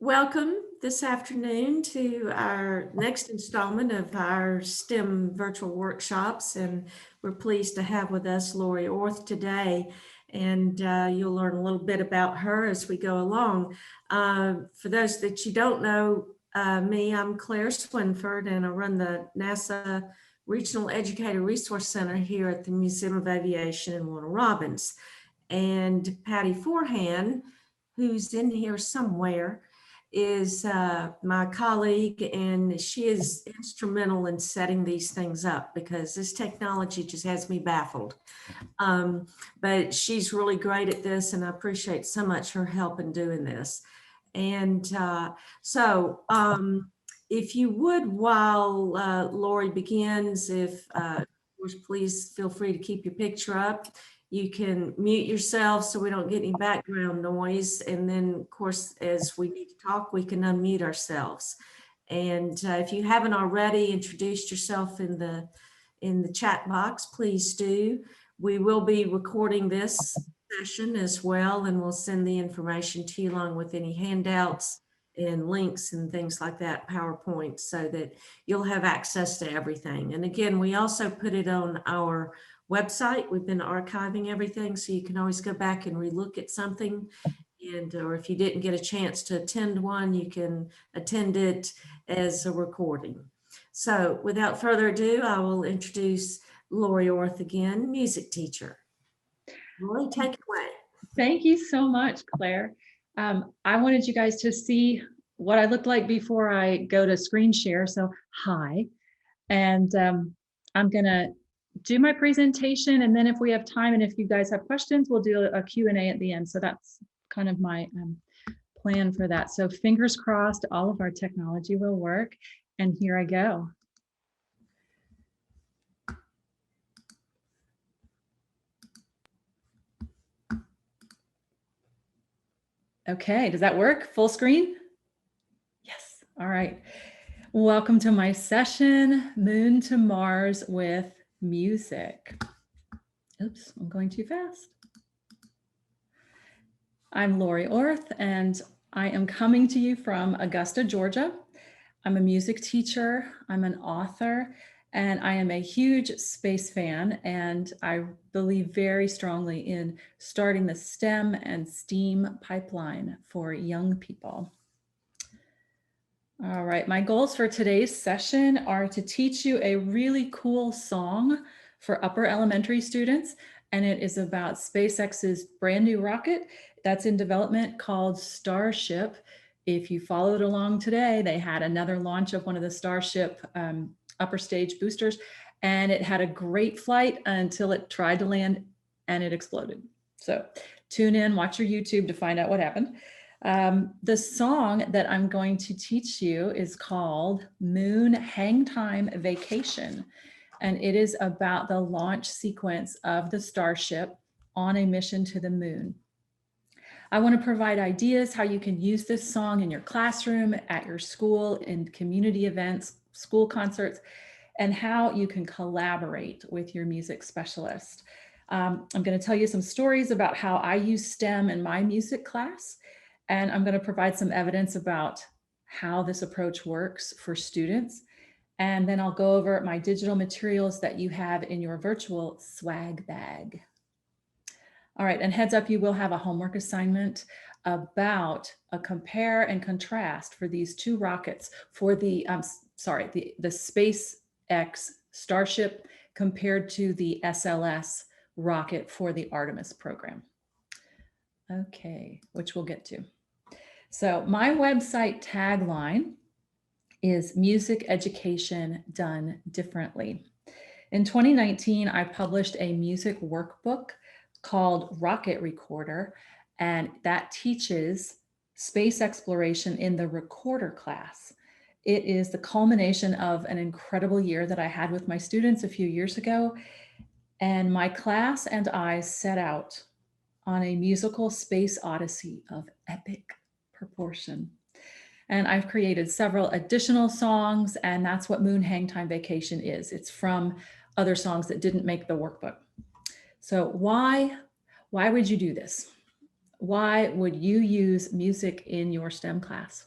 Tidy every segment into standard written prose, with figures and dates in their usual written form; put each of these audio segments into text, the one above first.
Welcome this afternoon to our next installment of our STEM virtual workshops, and we're pleased to have with us Lori Orth today, and you'll learn a little bit about her as we go along. For those that you don't know me, I'm Claire Swinford, and I run the NASA Regional Educator Resource Center here at the Museum of Aviation in Warner Robins. And Patty Forehand, who's in here somewhere, is my colleague, and she is instrumental in setting these things up because this technology just has me baffled. But she's really great at this, and I appreciate so much her help in doing this. And if you would, while Lori begins, of course, please feel free to keep your picture up. You can mute yourself so we don't get any background noise. And then, of course, as we need to talk, we can unmute ourselves. And if you haven't already introduced yourself in the chat box, please do. We will be recording this session as well, and we'll send the information to you along with any handouts and links and things like that, PowerPoint, so that you'll have access to everything. And again, we also put it on our website. We've been archiving everything, so you can always go back and relook at something. And or if you didn't get a chance to attend one, you can attend it as a recording. So without further ado, I will introduce Lori Orth again, music teacher. Lori, take it away. Thank you so much, Claire. I wanted you guys to see what I looked like before I go to screen share. So hi, and I'm gonna do my presentation, and then if we have time and if you guys have questions, we'll do a Q&A at the end. So that's kind of my plan for that. So fingers crossed, all of our technology will work. And here I go. Okay, does that work? Full screen? Yes, all right. Welcome to my session, Moon to Mars with Music. Oops, I'm going too fast. I'm Lori Orth, and I am coming to you from Augusta, Georgia. I'm a music teacher, I'm an author, and I am a huge space fan, and I believe very strongly in starting the STEM and STEAM pipeline for young people. All right, my goals for today's session are to teach you a really cool song for upper elementary students, and it is about SpaceX's brand new rocket that's in development called Starship. If you followed along today, they had another launch of one of the Starship upper stage boosters, and it had a great flight until it tried to land and it exploded. So tune in, watch your YouTube to find out what happened. The song that I'm going to teach you is called Moon Hang Time Vacation, and it is about the launch sequence of the Starship on a mission to the moon. I want to provide ideas how you can use this song in your classroom, at your school, in community events, school concerts, and how you can collaborate with your music specialist. I'm going to tell you some stories about how I use STEM in my music class, and I'm going to provide some evidence about how this approach works for students. And then I'll go over my digital materials that you have in your virtual swag bag. All right, and heads up, you will have a homework assignment about a compare and contrast for these two rockets for the, the SpaceX Starship compared to the SLS rocket for the Artemis program. Okay, which we'll get to. So my website tagline is Music Education Done Differently. In 2019, I published a music workbook called Rocket Recorder, and that teaches space exploration in the recorder class. It is the culmination of an incredible year that I had with my students a few years ago, and my class and I set out on a musical space odyssey of epic proportion. And I've created several additional songs, and that's what Moon Hang Time Vacation is. It's from other songs that didn't make the workbook. So why would you do this? why would you use music in your STEM class?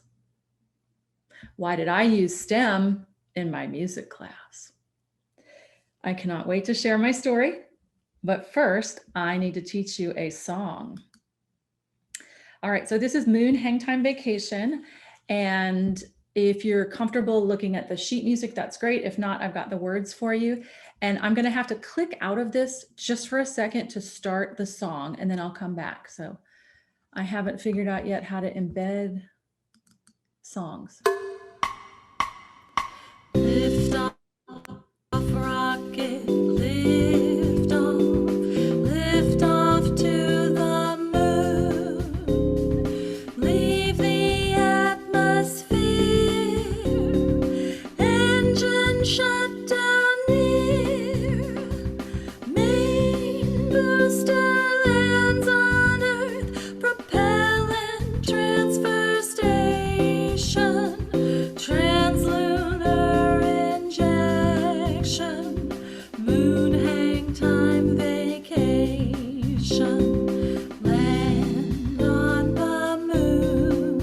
Why did I use STEM in my music class? I cannot wait to share my story, but first I need to teach you a song. All right, so this is Moon Hangtime Vacation. And if you're comfortable looking at the sheet music, that's great. If not, I've got the words for you. And I'm gonna have to click out of this just for a second to start the song, and then I'll come back. So I haven't figured out yet how to embed songs. Lift off, rocket, lift off to the moon. Leave the atmosphere, engine shut down near. Main booster lands on Earth, propellant transfer station, translunar injection, moon hang time vacation, land on the moon,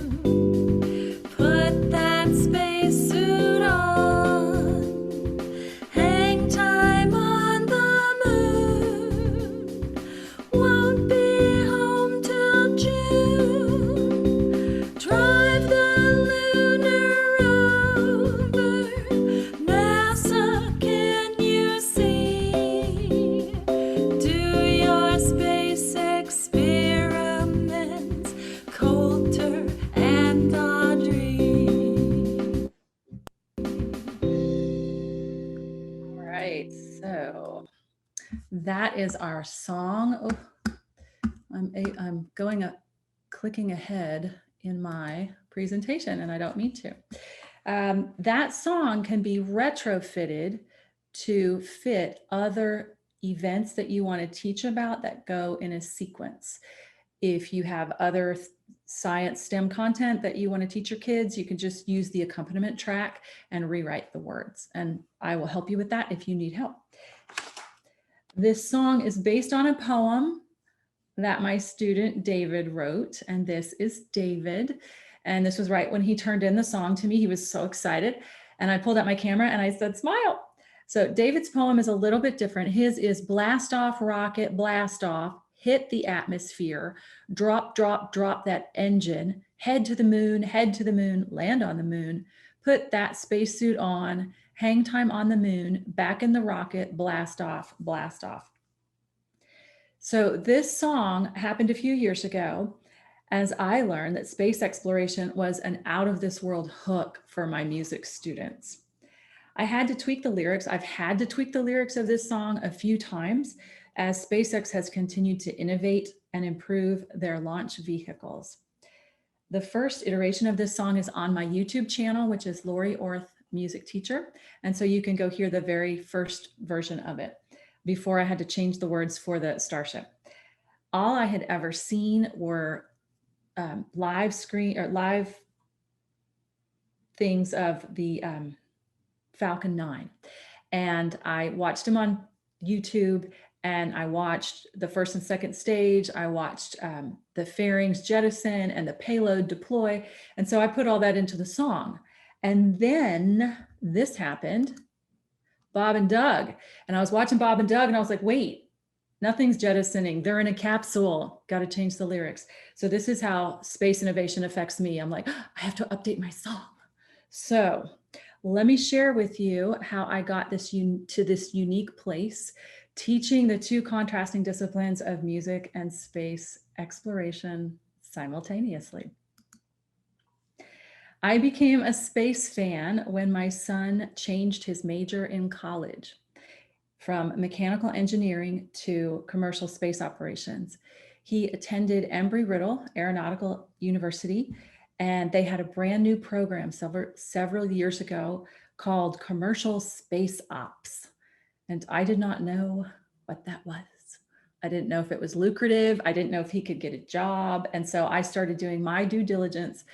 put that spacesuit on, hang time on the moon, won't be home till June, drive the lunar rover, NASA can you see, do your space experiments, Coulter and Audrey. All right, so that is our song. Oh, I'm clicking ahead in my presentation, and I don't mean to. That song can be retrofitted to fit other events that you want to teach about that go in a sequence. If you have other science STEM content that you want to teach your kids, you can just use the accompaniment track and rewrite the words. And I will help you with that if you need help. This song is based on a poem that my student David wrote, and this is David. And this was right when he turned in the song to me. He was so excited. And I pulled out my camera and I said, smile. So David's poem is a little bit different. His is blast off, rocket, blast off, hit the atmosphere, drop, drop, drop that engine, head to the moon, land on the moon, put that spacesuit on, hang time on the moon, back in the rocket, blast off, blast off. So this song happened a few years ago as I learned that space exploration was an out of this world hook for my music students. I had to tweak the lyrics. I've had to tweak the lyrics of this song a few times as SpaceX has continued to innovate and improve their launch vehicles. The first iteration of this song is on my YouTube channel, which is Lori Orth Music Teacher. And so you can go hear the very first version of it before I had to change the words for the Starship. All I had ever seen were live things of the Falcon 9. And I watched them on YouTube, and I watched the first and second stage. I watched the fairings jettison and the payload deploy. And so I put all that into the song. And then this happened, Bob and Doug. And I was watching Bob and Doug and I was like, wait, nothing's jettisoning. They're in a capsule. Got to change the lyrics. So this is how space innovation affects me. I'm like, I have to update my song. So let me share with you how I got this to this unique place, teaching the two contrasting disciplines of music and space exploration simultaneously. I became a space fan when my son changed his major in college from mechanical engineering to commercial space operations. He attended Embry-Riddle Aeronautical University, and they had a brand new program several years ago called Commercial Space Ops. And I did not know what that was. I didn't know if it was lucrative. I didn't know if he could get a job. And so I started doing my due diligence,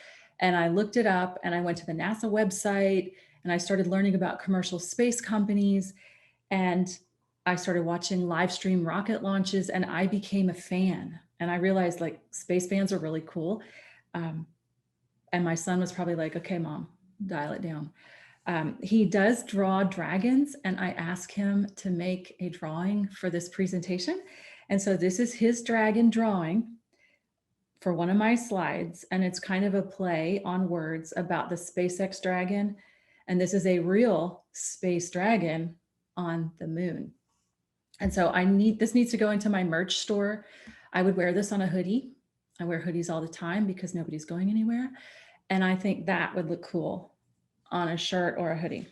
and I looked it up, and I went to the NASA website, and I started learning about commercial space companies, and I started watching live stream rocket launches, and I became a fan. And I realized like space fans are really cool. And my son was probably like, okay, mom, dial it down. He does draw dragons, and I asked him to make a drawing for this presentation. And so this is his dragon drawing for one of my slides, and it's kind of a play on words about the SpaceX dragon. And this is a real space dragon on the moon. And so this needs to go into my merch store. I would wear this on a hoodie. I wear hoodies all the time because nobody's going anywhere. And I think that would look cool on a shirt or a hoodie.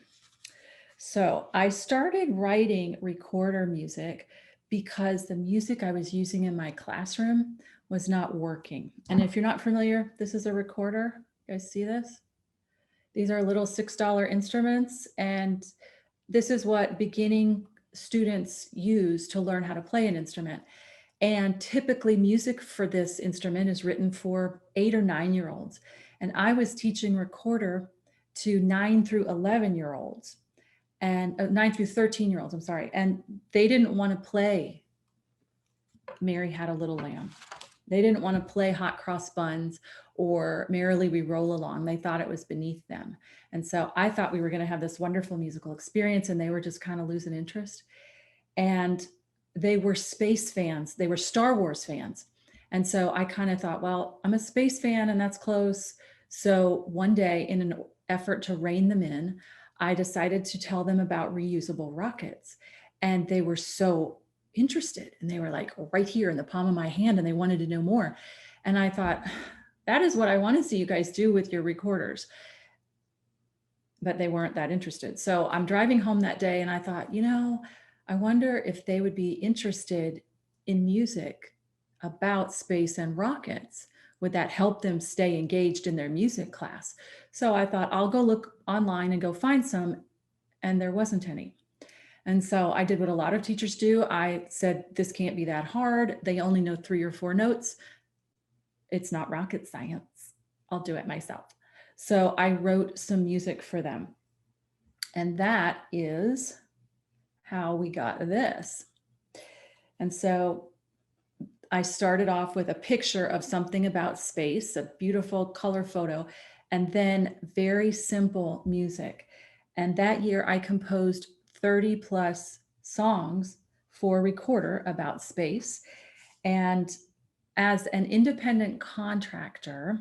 So I started writing recorder music because the music I was using in my classroom was not working. And if you're not familiar, this is a recorder. You guys see this? These are little $6 instruments. And this is what beginning students use to learn how to play an instrument. And typically music for this instrument is written for 8 or 9-year-olds. And I was teaching recorder to 9 through 11-year-olds and 9 through 13-year-olds, I'm sorry. And they didn't want to play Mary Had a Little Lamb. They didn't want to play Hot Cross Buns or Merrily We Roll Along. They thought it was beneath them. And so I thought we were going to have this wonderful musical experience, and they were just kind of losing interest. And they were space fans. They were Star Wars fans. And so I kind of thought, well, I'm a space fan and that's close. So one day, in an effort to rein them in, I decided to tell them about reusable rockets. And they were so interested, and they were like right here in the palm of my hand, and they wanted to know more. And I thought, that is what I want to see you guys do with your recorders. But they weren't that interested. So I'm driving home that day and I thought, I wonder if they would be interested in music about space and rockets. Would that help them stay engaged in their music class? So I thought, I'll go look online and go find some, and there wasn't any. And so I did what a lot of teachers do. I said, this can't be that hard. They only know 3 or 4 notes. It's not rocket science. I'll do it myself. So I wrote some music for them. And that is how we got this. And so I started off with a picture of something about space, a beautiful color photo, and then very simple music. And that year I composed 30 plus songs for recorder about space. And as an independent contractor,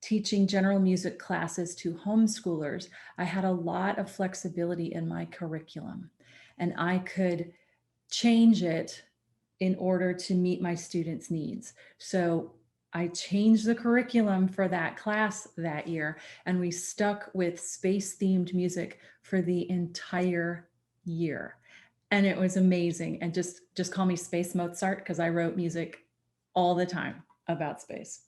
teaching general music classes to homeschoolers, I had a lot of flexibility in my curriculum, and I could change it in order to meet my students' needs. So I changed the curriculum for that class that year, and we stuck with space-themed music for the entire year. And it was amazing. And just call me Space Mozart, because I wrote music all the time about space.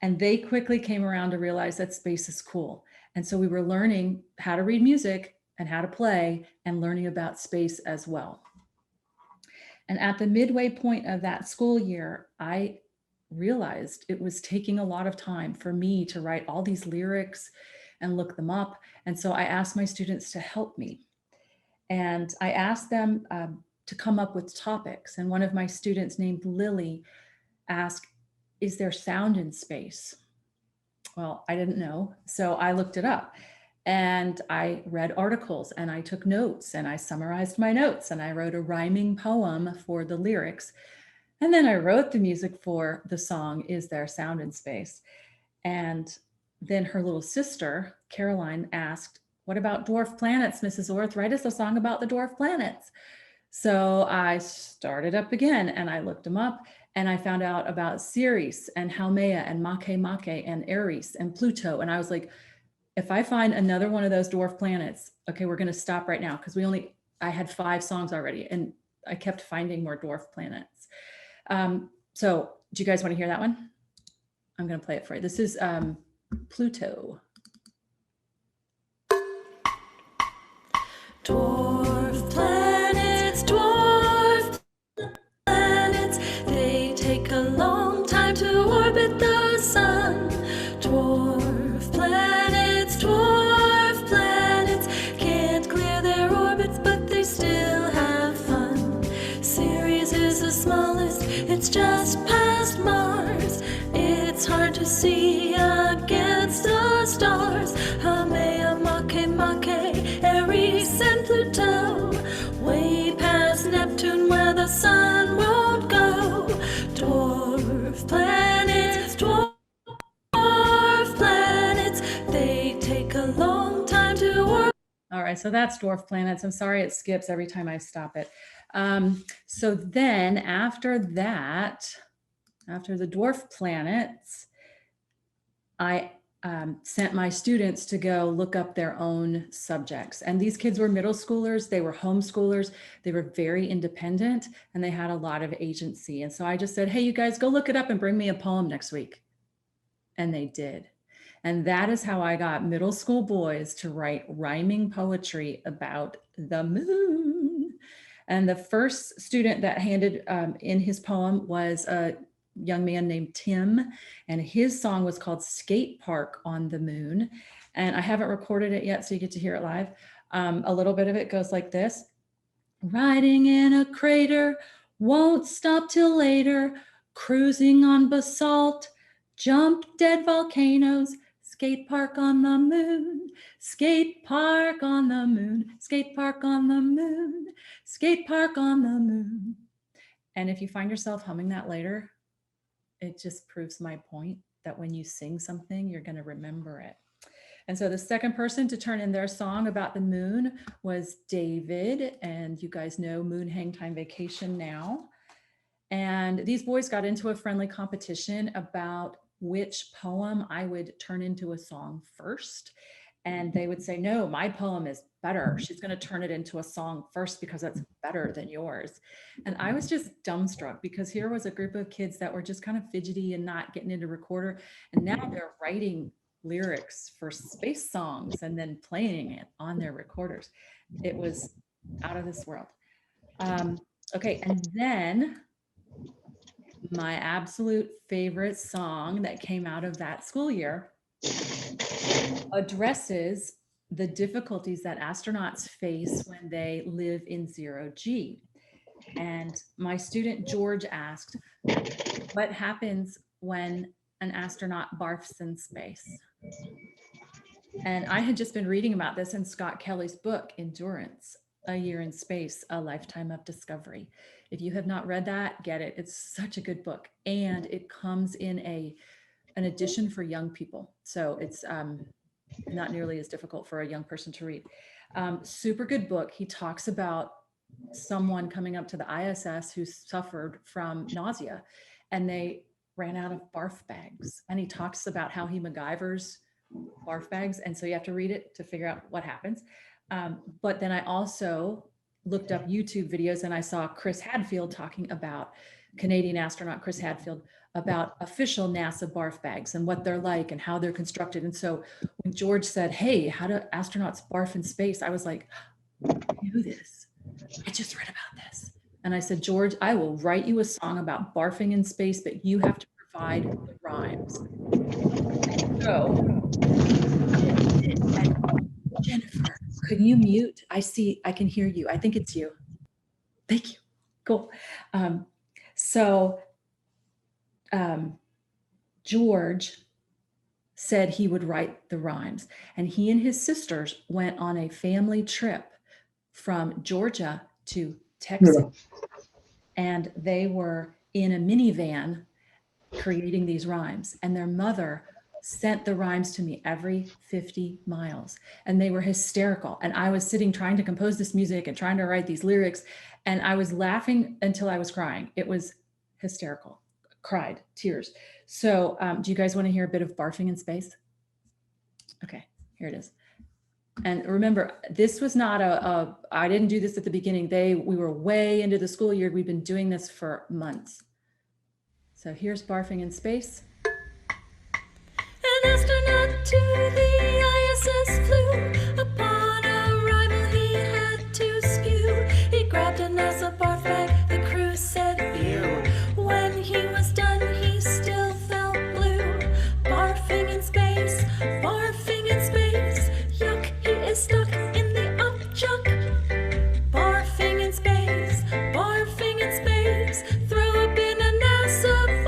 And they quickly came around to realize that space is cool. And so we were learning how to read music and how to play, and learning about space as well. And at the midway point of that school year, I realized it was taking a lot of time for me to write all these lyrics and look them up. And so I asked my students to help me. And I asked them to come up with topics. And one of my students named Lily asked, is there sound in space? Well, I didn't know. So I looked it up, and I read articles, and I took notes, and I summarized my notes, and I wrote a rhyming poem for the lyrics. And then I wrote the music for the song, Is There Sound in Space? And then her little sister, Caroline, asked, what about dwarf planets, Mrs. Orth? Write us a song about the dwarf planets. So I started up again, and I looked them up, and I found out about Ceres and Haumea and Makemake and Ares and Pluto. And I was like, if I find another one of those dwarf planets, okay, we're going to stop right now, because I had 5 songs already, and I kept finding more dwarf planets. So do you guys want to hear that one? I'm going to play it for you. This is Pluto. Dwarf planets, they take a long time to orbit the sun. Dwarf planets can't clear their orbits, but they still have fun. Ceres is the smallest, it's just past Mars. It's hard to see against the stars. Haumea, Make, Aries, and Pluto. Way past Neptune where the sun won't go. Dwarf planets, they take a long time to work. All right, so that's dwarf planets. I'm sorry it skips every time I stop it. So then after that, after the dwarf planets, I sent my students to go look up their own subjects. And these kids were middle schoolers, they were homeschoolers, they were very independent, and they had a lot of agency. And so I just said, hey, you guys go look it up and bring me a poem next week. And they did. And that is how I got middle school boys to write rhyming poetry about the moon. And the first student that handed in his poem was a young man named Tim, and his song was called Skate Park on the Moon. And I haven't recorded it yet, so you get to hear it live. A little bit of it goes like this. Riding in a crater, won't stop till later, cruising on basalt, jump dead volcanoes, skate park on the moon, skate park on the moon, skate park on the moon, skate park on the moon. And if you find yourself humming that later, it just proves my point that when you sing something, you're going to remember it. And so the second person to turn in their song about the moon was David. And you guys know Moon Hang Time Vacation now. And these boys got into a friendly competition about which poem I would turn into a song first. And they would say, no, my poem is better. She's going to turn it into a song first because that's better than yours. And I was just dumbstruck because here was a group of kids that were just kind of fidgety and not getting into recorder. And now they're writing lyrics for space songs and then playing it on their recorders. It was out of this world. Okay, and then my absolute favorite song that came out of that school year addresses the difficulties that astronauts face when they live in 0G. And my student George asked, what happens when an astronaut barfs in space? And I had just been reading about this in Scott Kelly's book, Endurance, A Year in Space, A Lifetime of Discovery. If you have not read that, get it. It's such a good book. And it comes in an edition for young people. So it's not nearly as difficult for a young person to read. Super good book. He talks about someone coming up to the ISS who suffered from nausea and they ran out of barf bags. And he talks about how he MacGyvers barf bags. And so you have to read it to figure out what happens. But then I also looked up YouTube videos and I saw Chris Hadfield talking about Canadian astronaut Chris Hadfield about official NASA barf bags and what they're like and how they're constructed. And so when George said, hey, how do astronauts barf in space? I was like, I knew this. I just read about this. And I said, George, I will write you a song about barfing in space, but you have to provide the rhymes. So, Jennifer, can you mute? I can hear you. I think it's you. Thank you. Cool. George said he would write the rhymes, and he and his sisters went on a family trip from Georgia to Texas, and they were in a minivan creating these rhymes, and their mother sent the rhymes to me every 50 miles, and they were hysterical. And I was sitting trying to compose this music and trying to write these lyrics, and I was laughing until I was crying. It was hysterical. Cried, tears. So do you guys want to hear a bit of barfing in space? Okay, here it is. And remember, this was not I didn't do this at the beginning. We were way into the school year. We've been doing this for months. So here's barfing in space. An astronaut to the ISS flew. Upon arrival, he had to spew. He grabbed a NASA barf bag. The crew said, ew. When he was done, he still felt blue. Barfing in space, barfing in space. Yuck, he is stuck in the upchuck. Barfing in space, barfing in space. Throw up in a NASA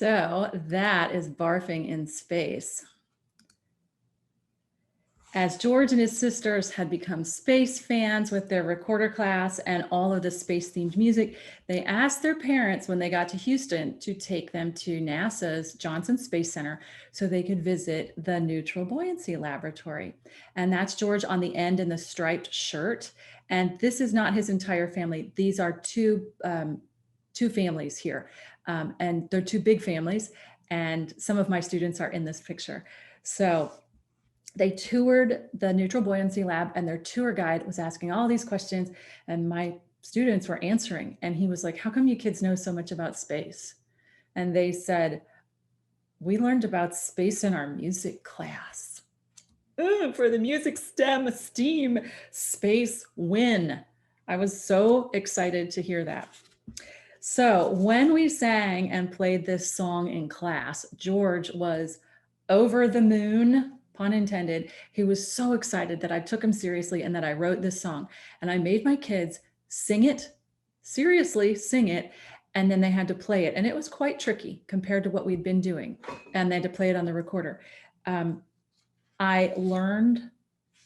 So that is barfing in space. As George and his sisters had become space fans with their recorder class and all of the space-themed music, they asked their parents when they got to Houston to take them to NASA's Johnson Space Center so they could visit the Neutral Buoyancy Laboratory. And that's George on the end in the striped shirt. And this is not his entire family. These are two families here. And they're two big families. And some of my students are in this picture. So they toured the Neutral Buoyancy Lab, and their tour guide was asking all these questions, and my students were answering. And he was like, how come you kids know so much about space? And they said, we learned about space in our music class. For the music STEAM, space win. I was so excited to hear that. So when we sang and played this song in class, George was over the moon, pun intended. He was so excited that I took him seriously and that I wrote this song. And I made my kids sing it, seriously sing it, and then they had to play it. And it was quite tricky compared to what we'd been doing. And they had to play it on the recorder. I learned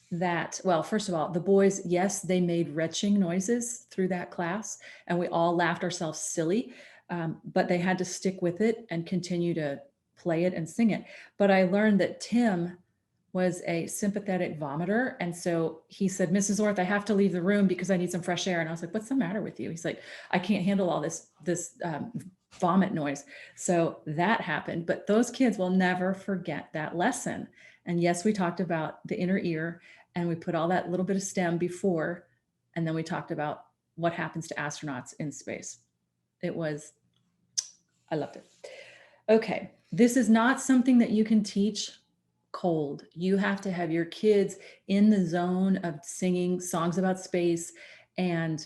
that, well, first of all, the boys, yes, they made retching noises through that class, and we all laughed ourselves silly, but they had to stick with it and continue to play it and sing it. But I learned that Tim was a sympathetic vomiter. And so he said, Mrs. Orth, I have to leave the room because I need some fresh air. And I was like, what's the matter with you? He's like, I can't handle all this vomit noise. So that happened, but those kids will never forget that lesson. And yes, we talked about the inner ear, and we put all that little bit of STEM before, and then we talked about what happens to astronauts in space. I loved it. Okay, this is not something that you can teach cold. You have to have your kids in the zone of singing songs about space, and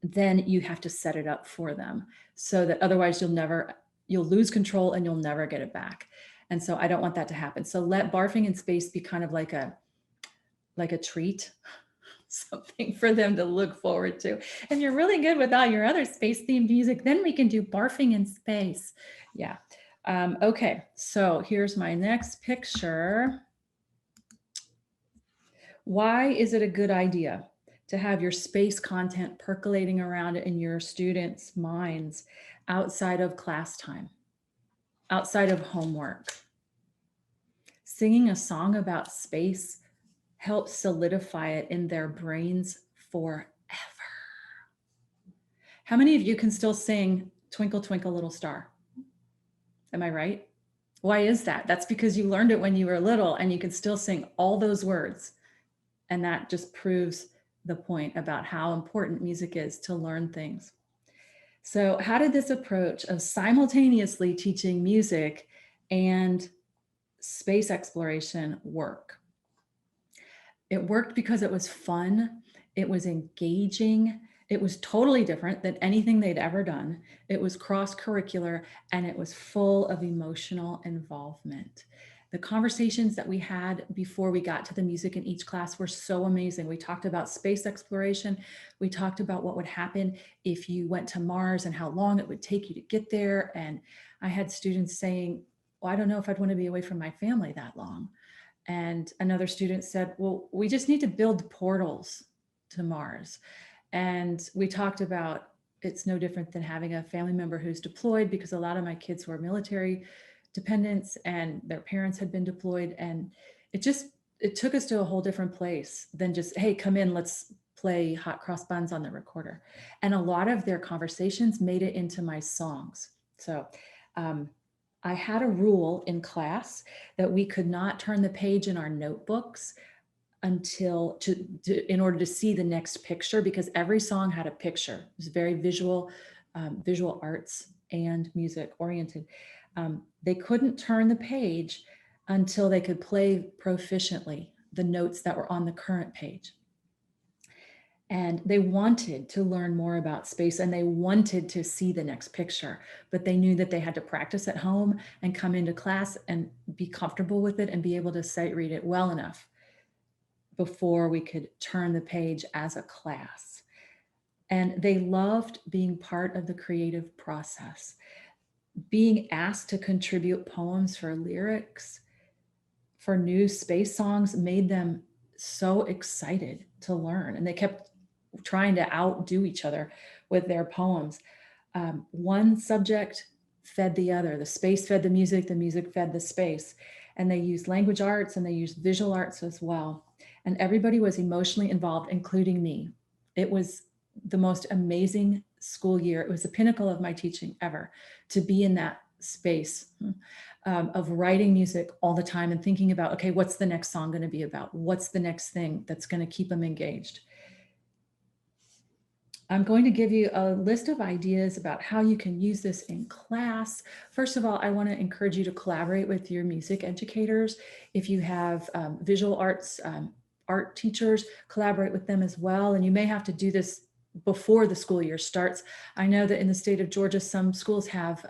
then you have to set it up for them so that otherwise you'll lose control and you'll never get it back. And so I don't want that to happen. So let barfing in space be kind of like a treat, something for them to look forward to. If you're really good with all your other space themed music, then we can do barfing in space. Yeah. Okay, so here's my next picture. Why is it a good idea to have your space content percolating around in your students' minds outside of class time, outside of homework? Singing a song about space helps solidify it in their brains forever. How many of you can still sing Twinkle, Twinkle, Little Star? Am I right? Why is that? That's because you learned it when you were little and you can still sing all those words. And that just proves the point about how important music is to learn things. So how did this approach of simultaneously teaching music and space exploration work? It worked because it was fun, it was engaging, it was totally different than anything they'd ever done. It was cross-curricular, and it was full of emotional involvement. The conversations that we had before we got to the music in each class were so amazing. We talked about space exploration. We talked about what would happen if you went to Mars and how long it would take you to get there. And I had students saying, well, I don't know if I'd want to be away from my family that long. And another student said, well, we just need to build portals to Mars. And we talked about it's no different than having a family member who's deployed, because a lot of my kids were military dependents and their parents had been deployed. And it took us to a whole different place than just, hey, come in, let's play Hot Cross Buns on the recorder. And a lot of their conversations made it into my songs. So I had a rule in class that we could not turn the page in our notebooks in order to see the next picture, because every song had a picture. It was very visual arts and music oriented. They couldn't turn the page until they could play proficiently the notes that were on the current page. And they wanted to learn more about space, and they wanted to see the next picture, but they knew that they had to practice at home and come into class and be comfortable with it and be able to sight read it well enough before we could turn the page as a class. And they loved being part of the creative process. being asked to contribute poems for lyrics for new space songs made them so excited to learn. And they kept trying to outdo each other with their poems. One subject fed the other. The space fed the music fed the space. And they used language arts and they used visual arts as well. And everybody was emotionally involved, including me. It was the most amazing school year. It was the pinnacle of my teaching ever, to be in that space of writing music all the time and thinking about, okay, what's the next song going to be about? What's the next thing that's going to keep them engaged? I'm going to give you a list of ideas about how you can use this in class. First of all, I want to encourage you to collaborate with your music educators. If you have visual arts art teachers, collaborate with them as well. And you may have to do this before the school year starts. I know that in the state of Georgia, some schools have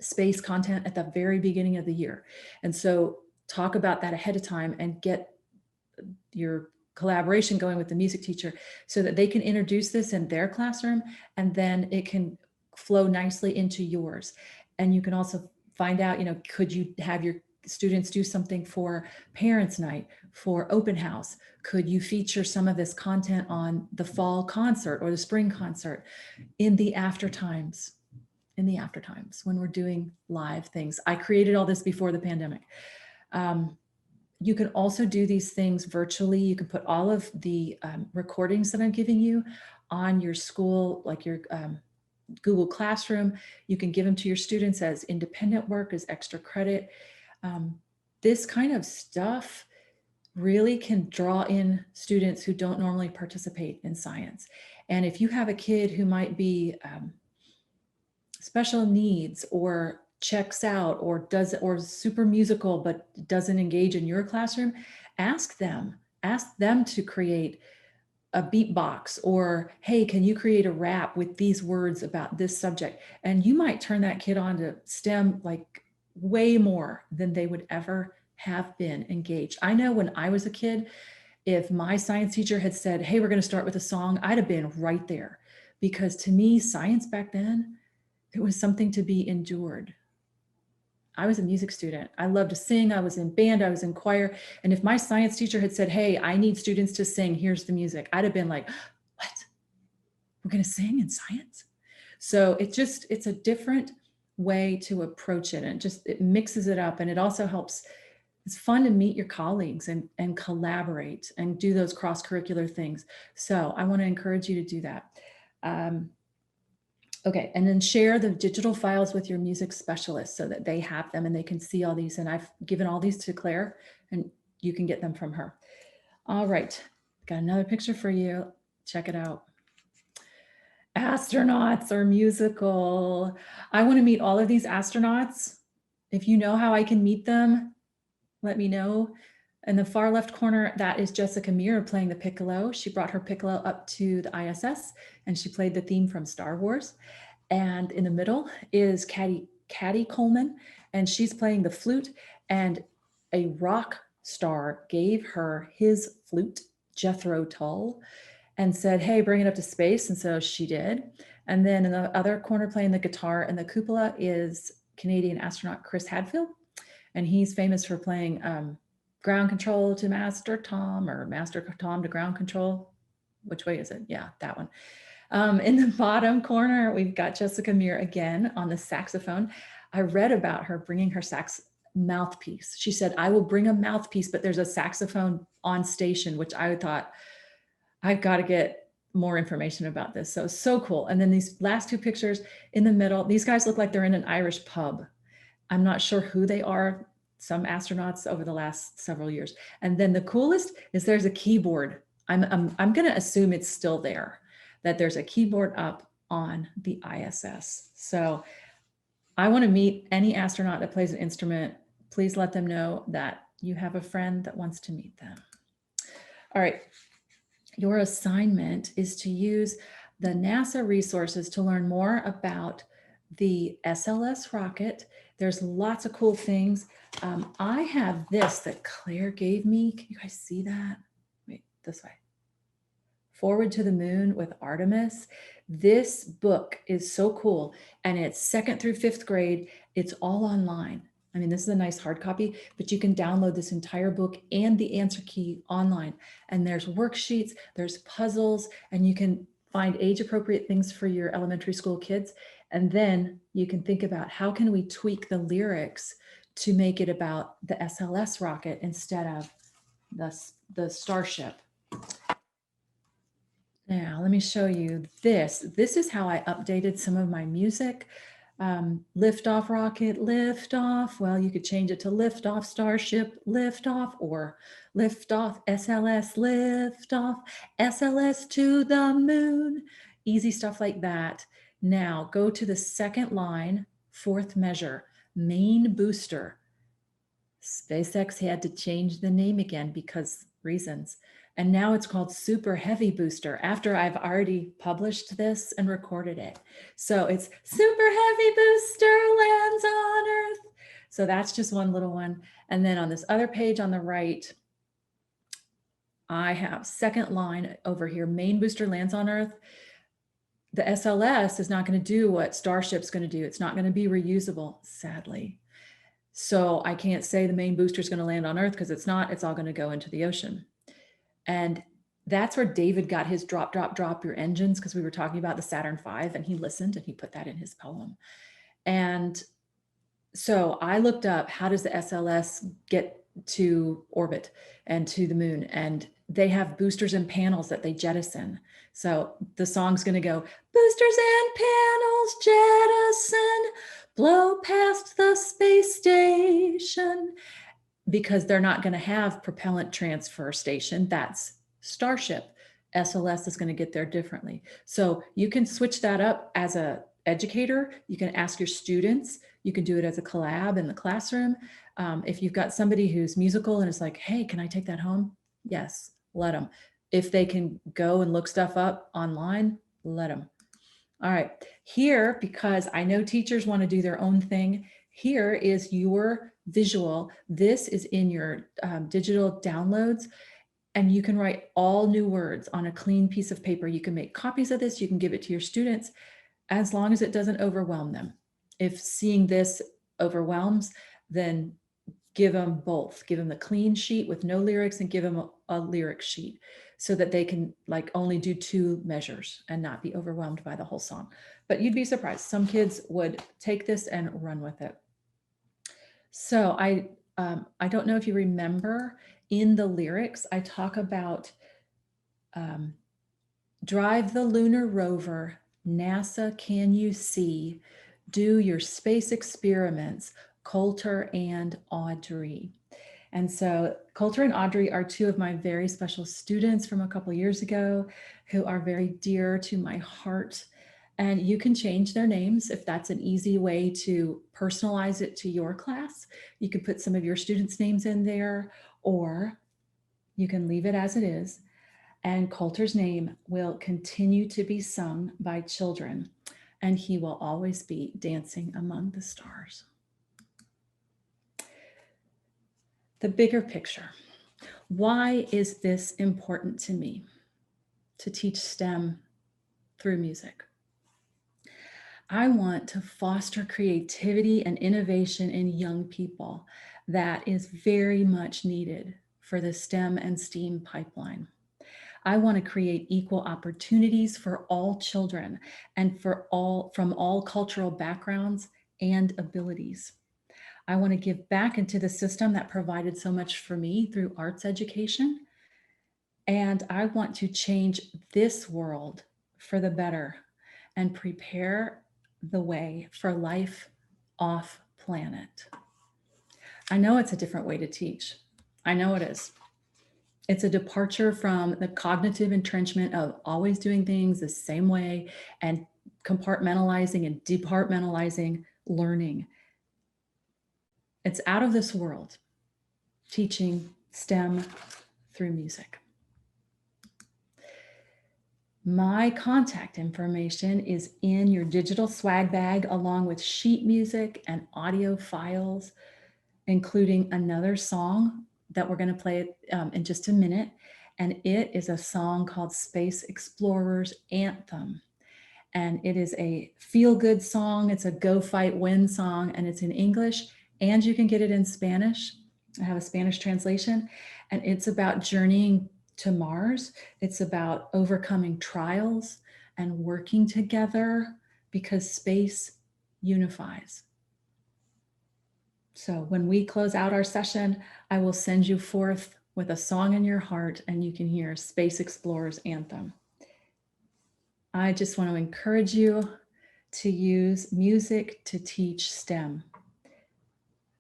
space content at the very beginning of the year. And so talk about that ahead of time and get your collaboration going with the music teacher so that they can introduce this in their classroom, and then it can flow nicely into yours. And you can also find out, could you have your students do something for parents' night, for open house? Could you feature some of this content on the fall concert or the spring concert in the after times? In the after times when we're doing live things. I created all this before the pandemic. You can also do these things virtually. You can put all of the recordings that I'm giving you on your school, like your Google Classroom. You can give them to your students as independent work, as extra credit. This kind of stuff really can draw in students who don't normally participate in science. And if you have a kid who might be special needs or checks out or super musical but doesn't engage in your classroom, ask them to create a beatbox, or hey, can you create a rap with these words about this subject? And you might turn that kid on to STEM like way more than they would ever have been engaged. I know when I was a kid, if my science teacher had said, hey, we're going to start with a song, I'd have been right there, because to me, science back then, it was something to be endured. I was a music student. I loved to sing. I was in band. I was in choir. And if my science teacher had said, hey, I need students to sing, here's the music, I'd have been like, what? We're going to sing in science? So it's a different way to approach it. And it mixes it up. And it also helps. It's fun to meet your colleagues and collaborate and do those cross-curricular things. So I want to encourage you to do that. Okay, and then share the digital files with your music specialist so that they have them and they can see all these. And I've given all these to Claire and you can get them from her. All right, got another picture for you. Check it out. Astronauts are musical. I want to meet all of these astronauts. If you know how I can meet them, let me know. In the far left corner, that is Jessica Meir playing the piccolo. She brought her piccolo up to the ISS and she played the theme from Star Wars. And in the middle is Caddy Coleman, and she's playing the flute. And a rock star gave her his flute, Jethro Tull, and said, hey, bring it up to space. And so she did. And then in the other corner playing the guitar and the cupola is Canadian astronaut Chris Hadfield. And he's famous for playing ground control to Master Tom, or Master Tom to ground control. Which way is it? Yeah, that one. In the bottom corner, we've got Jessica Meir again on the saxophone. I read about her bringing her sax mouthpiece. She said, I will bring a mouthpiece, but there's a saxophone on station, which I thought, I've got to get more information about this. So cool. And then these last two pictures in the middle, these guys look like they're in an Irish pub. I'm not sure who they are. Some astronauts over the last several years. And then the coolest is there's a keyboard. I'm going to assume it's still there, that there's a keyboard up on the ISS. So I want to meet any astronaut that plays an instrument. Please let them know that you have a friend that wants to meet them. All right. Your assignment is to use the NASA resources to learn more about the SLS rocket. There's lots of cool things. I have this that Claire gave me. Can you guys see that? Wait, this way. Forward to the Moon with Artemis. This book is so cool, and it's 2nd through 5th grade. It's all online. I mean, this is a nice hard copy, but you can download this entire book and the answer key online. And there's worksheets, there's puzzles, and you can find age-appropriate things for your elementary school kids. And then you can think about how can we tweak the lyrics to make it about the SLS rocket instead of the Starship. Now, let me show you this. This is how I updated some of my music. Lift off rocket, lift off. Well, you could change it to lift off Starship, lift off, or lift off SLS, lift off SLS to the moon. Easy stuff like that. Now go to the 2nd line, 4th measure, main booster. SpaceX had to change the name again because reasons. And now it's called Super Heavy Booster after I've already published this and recorded it. So it's Super Heavy Booster lands on Earth. So that's just one little one. And then on this other page on the right, I have 2nd line over here, main booster lands on Earth. The SLS is not going to do what Starship's going to do. It's not going to be reusable, sadly. So I can't say the main booster is going to land on Earth because it's not. It's all going to go into the ocean. And that's where David got his drop, drop, drop your engines, because we were talking about the Saturn V, and he listened and he put that in his poem. And so I looked up, how does the SLS get to orbit and to the moon? And they have boosters and panels that they jettison. So the song's going to go, boosters and panels jettison, blow past the space station, because they're not going to have propellant transfer station. That's Starship. SLS is going to get there differently. So you can switch that up as an educator. You can ask your students. You can do it as a collab in the classroom. If you've got somebody who's musical and is like, hey, can I take that home? Yes, let them. If they can go and look stuff up online, let them. All right, here, because I know teachers want to do their own thing, here is your visual. This is in your digital downloads, and you can write all new words on a clean piece of paper. You can make copies of this. You can give it to your students as long as it doesn't overwhelm them. If seeing this overwhelms, then give them both. Give them the clean sheet with no lyrics and give them a lyric sheet so that they can like only do 2 measures and not be overwhelmed by the whole song. But you'd be surprised. Some kids would take this and run with it. So I don't know if you remember, in the lyrics, I talk about drive the lunar rover, NASA, can you see? Do your space experiments, Coulter and Audrey. And so Coulter and Audrey are 2 of my very special students from a couple years ago who are very dear to my heart. And you can change their names if that's an easy way to personalize it to your class. You could put some of your students' names in there, or you can leave it as it is. And Coulter's name will continue to be sung by children, and he will always be dancing among the stars. The bigger picture. Why is this important to me to teach STEM through music? I want to foster creativity and innovation in young people that is very much needed for the STEM and STEAM pipeline. I want to create equal opportunities for all children and from all cultural backgrounds and abilities. I want to give back into the system that provided so much for me through arts education. And I want to change this world for the better and prepare the way for life off planet. I know it's a different way to teach. I know it is. It's a departure from the cognitive entrenchment of always doing things the same way and compartmentalizing and departmentalizing learning. It's out of this world, teaching STEM through music. My contact information is in your digital swag bag, along with sheet music and audio files, including another song that we're going to play in just a minute. and it is a song called Space Explorer's Anthem. And it is a feel-good song. It's a go fight win song, and it's in English, and you can get it in Spanish. I have a Spanish translation, and it's about journeying to Mars. It's about overcoming trials and working together because space unifies. So when we close out our session, I will send you forth with a song in your heart, and you can hear Space Explorer's Anthem. I just want to encourage you to use music to teach STEM.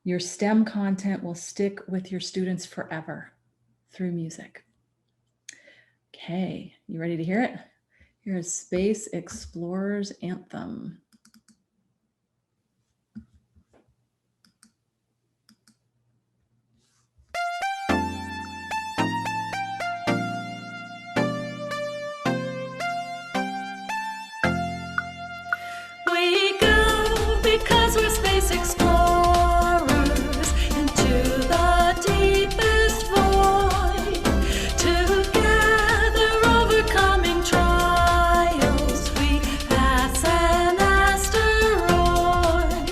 Your STEM content will stick with your students forever through music. Okay, you ready to hear it? Here is Space Explorer's Anthem. We go because we're space explorers into the deepest void. Together overcoming trials, we pass an asteroid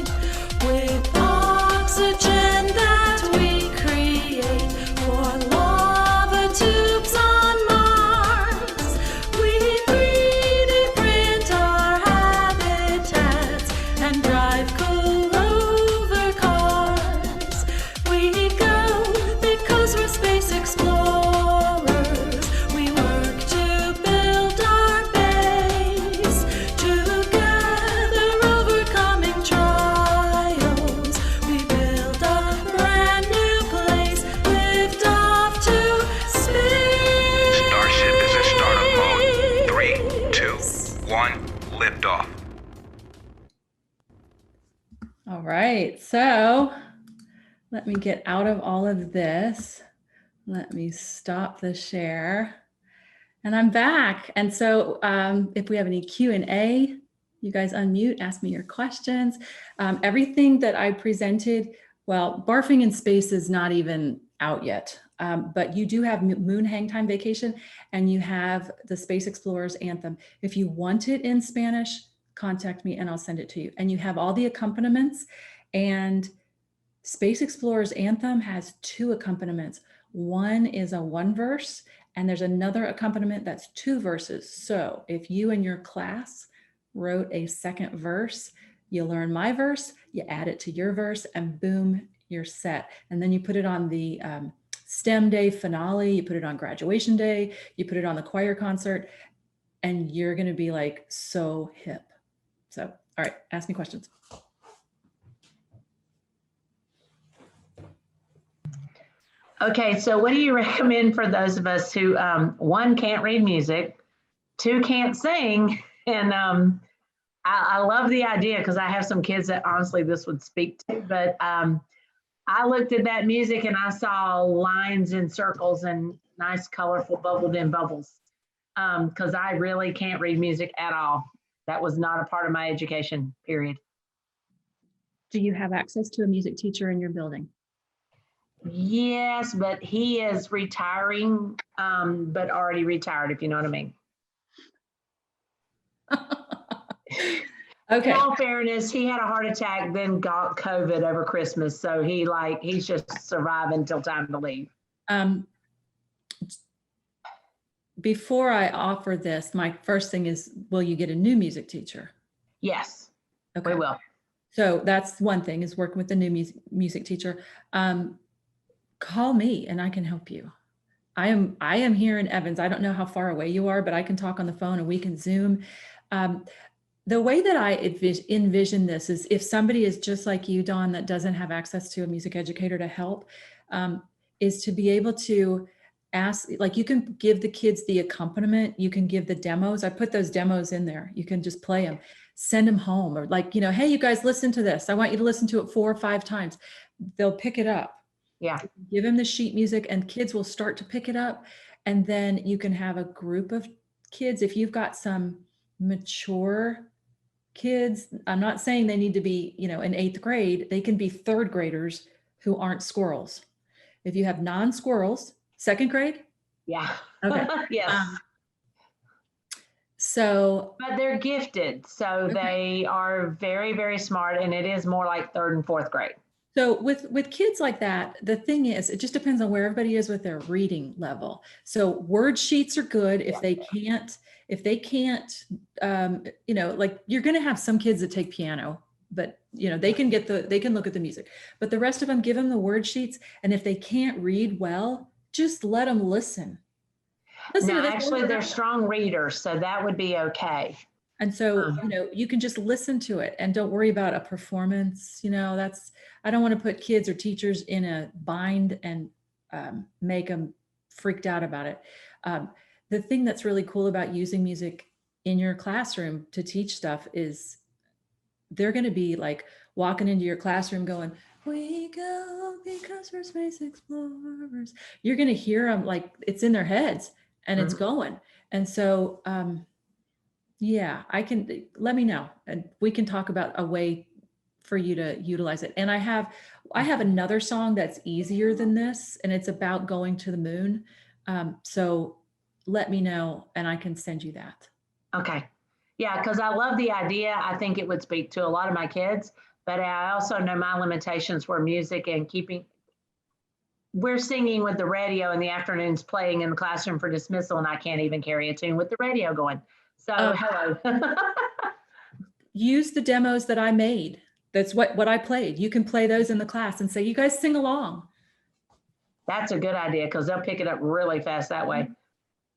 with oxygen that we create for lava tubes on Mars. We 3D print our habitats and drive cool rover cars. We go because we're space explorers. We work to build our base. Together overcoming trials, we build a brand new place. Lift off to space. Starship is in startup mode. 3, 2, 1, lift off. All right, so let me get out of all of this. Let me stop the share. And I'm back. And so if we have any Q&A, you guys unmute, ask me your questions. Everything that I presented, well, Barfing in Space is not even out yet, but you do have Moon Hang Time Vacation, and you have the Space Explorer's Anthem. If you want it in Spanish, contact me and I'll send it to you. And you have all the accompaniments, and Space Explorer's Anthem has 2 accompaniments. One is a 1 verse, and there's another accompaniment that's 2 verses. So if you and your class wrote a second verse, you learn my verse, you add it to your verse, and boom, you're set. And then you put it on the STEM day finale, you put it on graduation day, you put it on the choir concert, and you're gonna be like so hip. So, all right, ask me questions. Okay, so what do you recommend for those of us who, 1, can't read music, 2, can't sing, and I love the idea because I have some kids that honestly this would speak to, but I looked at that music and I saw lines and circles and nice colorful bubbled in bubbles because I really can't read music at all. That was not a part of my education, period. Do you have access to a music teacher in your building? Yes, but he is retiring, but already retired, if you know what I mean. Okay. In all fairness, he had a heart attack, then got COVID over Christmas. So he's just surviving until time to leave. Before I offer this, my first thing is, will you get a new music teacher? Yes, Okay. we will. So that's one thing, is working with the new music teacher. Call me and I can help you. I am here in Evans. I don't know how far away you are, but I can talk on the phone and we can Zoom. The way that I envision this is if somebody is just like you, Dawn, that doesn't have access to a music educator to help, is to be able to ask, like you can give the kids the accompaniment, you can give the demos. I put those demos in there. You can just play them, send them home, or like, hey, you guys listen to this. I want you to listen to it 4 or 5 times. They'll pick it up. Yeah. Give them the sheet music and kids will start to pick it up. And then you can have a group of kids. If you've got some mature kids, I'm not saying they need to be, in 8th grade, they can be 3rd graders who aren't squirrels. If you have non-squirrels, 2nd grade, Yeah. Okay. Yes. So But they're gifted, so they are very, very smart, and it is more like 3rd and 4th grade. So with kids like that, the thing is, it just depends on where everybody is with their reading level. So word sheets are good if they can't, like you're going to have some kids that take piano, but they can look at the music, but the rest of them, give them the word sheets. And if they can't read well, just let them listen. Listen No, to this actually, over they're and over. strong readers, so that would be okay. And so, you can just listen to it and don't worry about a performance. I don't want to put kids or teachers in a bind and make them freaked out about it. The thing that's really cool about using music in your classroom to teach stuff is they're going to be like walking into your classroom going, "We go because we're space explorers." You're going to hear them like it's in their heads and it's going. And so, yeah, let me know and we can talk about a way for you to utilize it. And I have another song that's easier than this, and it's about going to the moon. So let me know and I can send you that. Okay. Yeah, because I love the idea. I think it would speak to a lot of my kids, but I also know my limitations were music and we're singing with the radio in the afternoons, playing in the classroom for dismissal, and I can't even carry a tune with the radio going. So hello. Use the demos that I made. That's what I played. You can play those in the class and say, "You guys sing along." That's a good idea because they'll pick it up really fast that way.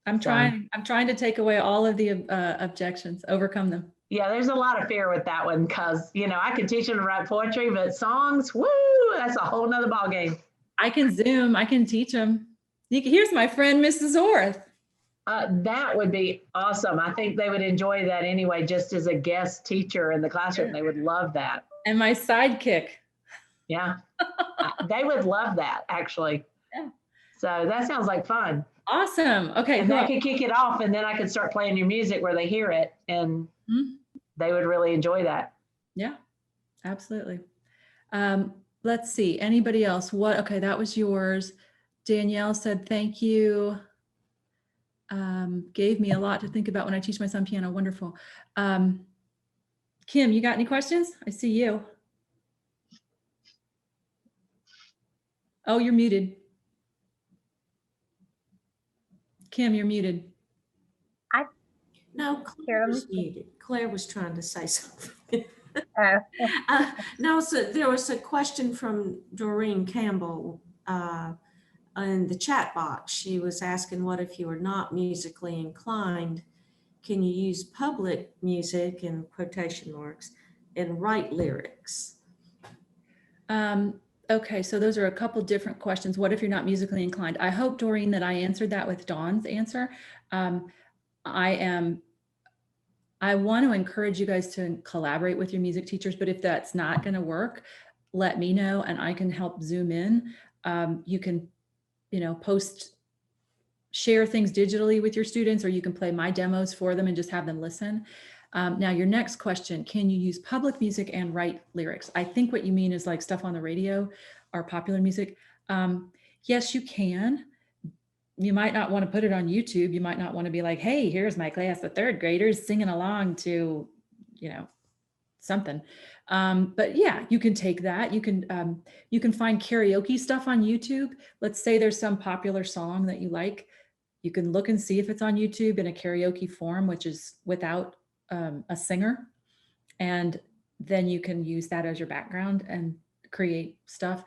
I'm trying to take away all of the objections, overcome them. Yeah, there's a lot of fear with that one because, I can teach them to write poetry, but songs, woo, that's a whole nother ballgame. I can Zoom, I can teach them. Here's my friend, Mrs. Orth. That would be awesome. I think they would enjoy that anyway, just as a guest teacher in the classroom. They would love that. And my sidekick. Yeah, they would love that, actually. Yeah. So that sounds like fun. Awesome. Okay. And they could kick it off, and then I could start playing your music where they hear it, and they would really enjoy that. Yeah, absolutely. Let's see. Anybody else? Okay, that was yours. Danielle said, "Thank you. Gave me a lot to think about when I teach my son piano." Wonderful. Kim, you got any questions? I see you. Oh, you're muted. Kim, you're muted. No, Claire was muted. Claire was trying to say something. Oh. No, so there was a question from Doreen Campbell in the chat box. She was asking, what if you are not musically inclined? Can you use public music in quotation marks and write lyrics? Okay, so those are a couple different questions. What if you're not musically inclined? I hope, Doreen, that I answered that with Dawn's answer. I want to encourage you guys to collaborate with your music teachers, but if that's not going to work, let me know and I can help Zoom in. You can, share things digitally with your students, or you can play my demos for them and just have them listen. Now, your next question, can you use public music and write lyrics? I think what you mean is like stuff on the radio or popular music. Yes, you can. You might not want to put it on YouTube. You might not want to be like, "Hey, here's my class of 3rd graders singing along to, something." But yeah, you can take that. You can find karaoke stuff on YouTube. Let's say there's some popular song that you like. You can look and see if it's on YouTube in a karaoke form, which is without a singer. And then you can use that as your background and create stuff.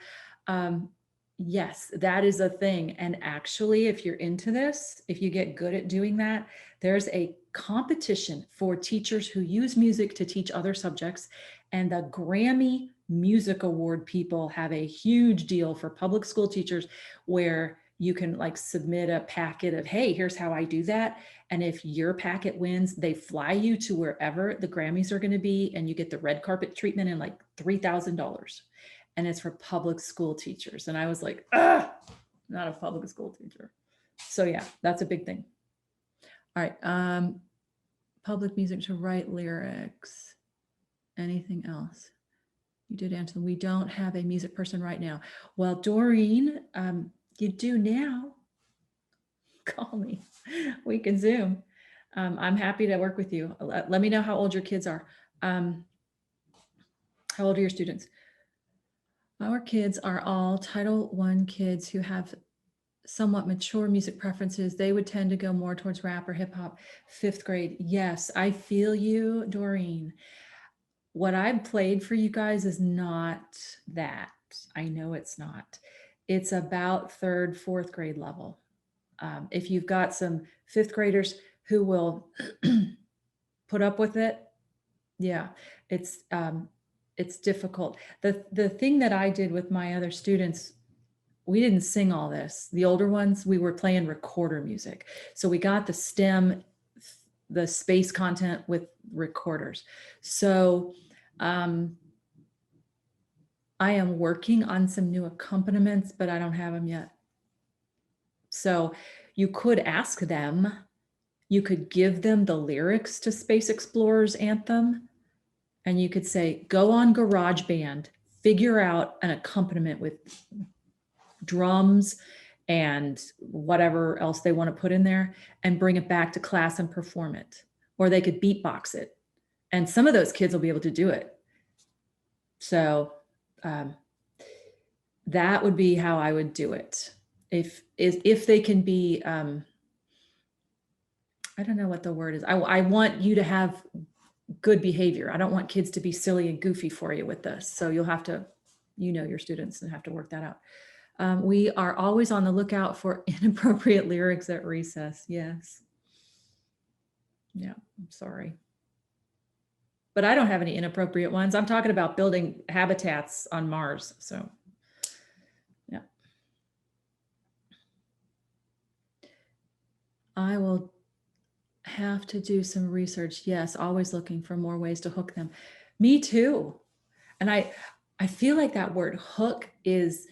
Yes, that is a thing. And actually, if you're into this, if you get good at doing that, there's a competition for teachers who use music to teach other subjects. And the Grammy Music Award people have a huge deal for public school teachers where you can like submit a packet of, "Hey, here's how I do that." And if your packet wins, they fly you to wherever the Grammys are going to be, and you get the red carpet treatment and like $3,000. And it's for public school teachers. And I was like, not a public school teacher. So yeah, that's a big thing. All right. Public music to write lyrics. Anything else? You did answer. We don't have a music person right now. Well, Doreen, you do now. call me. We can Zoom. I'm happy to work with you. Let me know how old your kids are. How old are your students? Our kids are all Title I kids who have somewhat mature music preferences. They would tend to go more towards rap or hip hop. 5th grade. Yes, I feel you, Doreen. What I played for you guys is not that. I know it's not. It's about 3rd, 4th grade level. If you've got some 5th graders who will put up with it, yeah, it's difficult. The thing that I did with my other students, we didn't sing all this. The older ones, we were playing recorder music. So we got the STEM, the space content with recorders. So I am working on some new accompaniments, but I don't have them yet. So you could ask them, you could give them the lyrics to Space Explorer's Anthem, and you could say, go on GarageBand, figure out an accompaniment with drums and whatever else they want to put in there, and bring it back to class and perform it. Or they could beatbox it. And some of those kids will be able to do it. So that would be how I would do it. If they can be, I don't know what the word is. I want you to have good behavior. I don't want kids to be silly and goofy for you with this. So you'll have to, your students, and have to work that out. We are always on the lookout for inappropriate lyrics at recess. Yes. Yeah, I'm sorry. But I don't have any inappropriate ones. I'm talking about building habitats on Mars. So, yeah. I will have to do some research. Yes, always looking for more ways to hook them. Me too. And I feel like that word hook it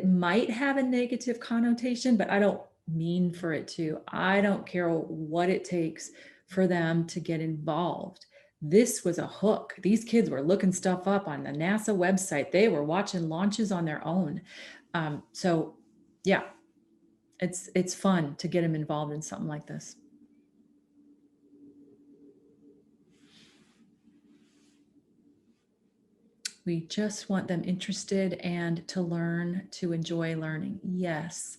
might have a negative connotation, but I don't mean for it to. I don't care what it takes for them to get involved. This was a hook. These kids were looking stuff up on the NASA website. They were watching launches on their own. So yeah, it's fun to get them involved in something like this. We just want them interested and to learn, to enjoy learning. Yes.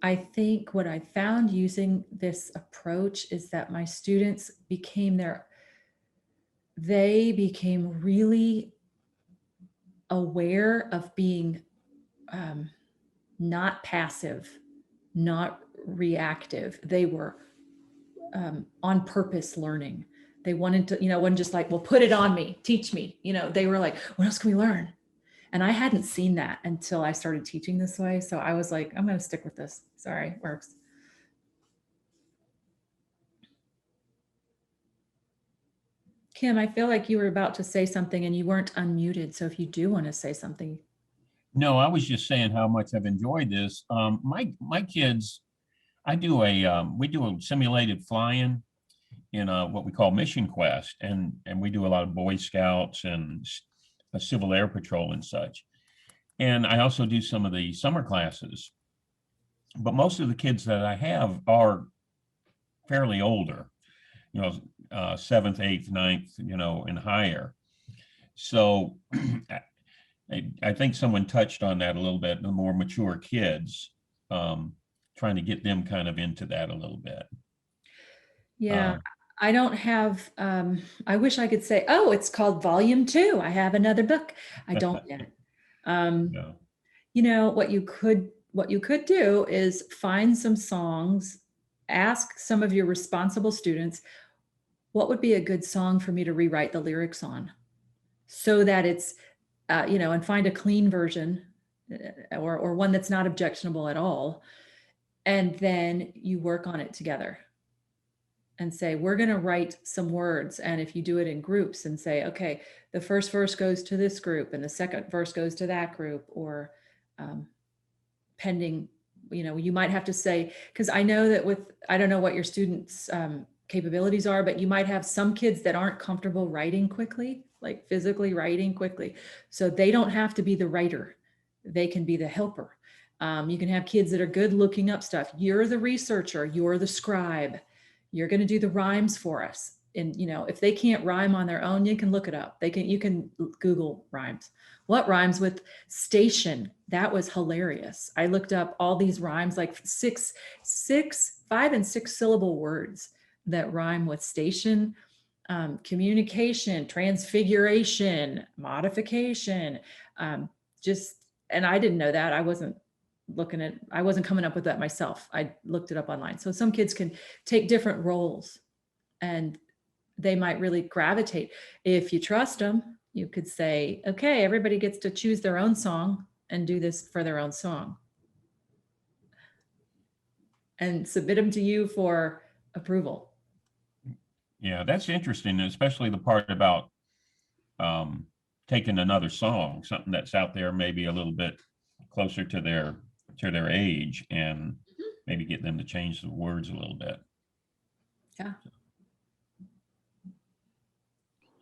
I think what I found using this approach is that my students became really aware of being not passive, not reactive. They were on purpose learning. They wanted to, wasn't just like, well, put it on me, teach me. They were like, what else can we learn? And I hadn't seen that until I started teaching this way. So I was like, I'm going to stick with this. Sorry, it works. Kim, I feel like you were about to say something and you weren't unmuted. So if you do want to say something. No, I was just saying how much I've enjoyed this. My kids, we do a simulated flying in what we call Mission Quest, and we do a lot of Boy Scouts and a Civil Air Patrol and such. And I also do some of the summer classes. But most of the kids that I have are fairly older, 7th, 8th, 9th, and higher. So I think someone touched on that a little bit, the more mature kids, trying to get them kind of into that a little bit. Yeah. I don't have, I wish I could say, oh, it's called volume 2. I have another book. I don't yet. No. What you could do is find some songs, ask some of your responsible students, what would be a good song for me to rewrite the lyrics on so that it's, and find a clean version or one that's not objectionable at all. And then you work on it together. And say, we're going to write some words. And if you do it in groups and say, okay, the first verse goes to this group and the second verse goes to that group, or pending, you might have to say, because I know that I don't know what your students' capabilities are, but you might have some kids that aren't comfortable writing quickly, like physically writing quickly. So they don't have to be the writer. They can be the helper. You can have kids that are good looking up stuff. You're the researcher, you're the scribe. You're going to do the rhymes for us. And if they can't rhyme on their own, you can look it up. You can Google rhymes. What rhymes with station? That was hilarious. I looked up all these rhymes, like 5 and 6 syllable words that rhyme with station, communication, transfiguration, modification, and I didn't know that. I wasn't coming up with that myself. I looked it up online. So some kids can take different roles and they might really gravitate. If you trust them, you could say, okay, everybody gets to choose their own song and do this for their own song and submit them to you for approval. Yeah, that's interesting, especially the part about taking another song, something that's out there maybe a little bit closer to their age, and maybe get them to change the words a little bit. Yeah.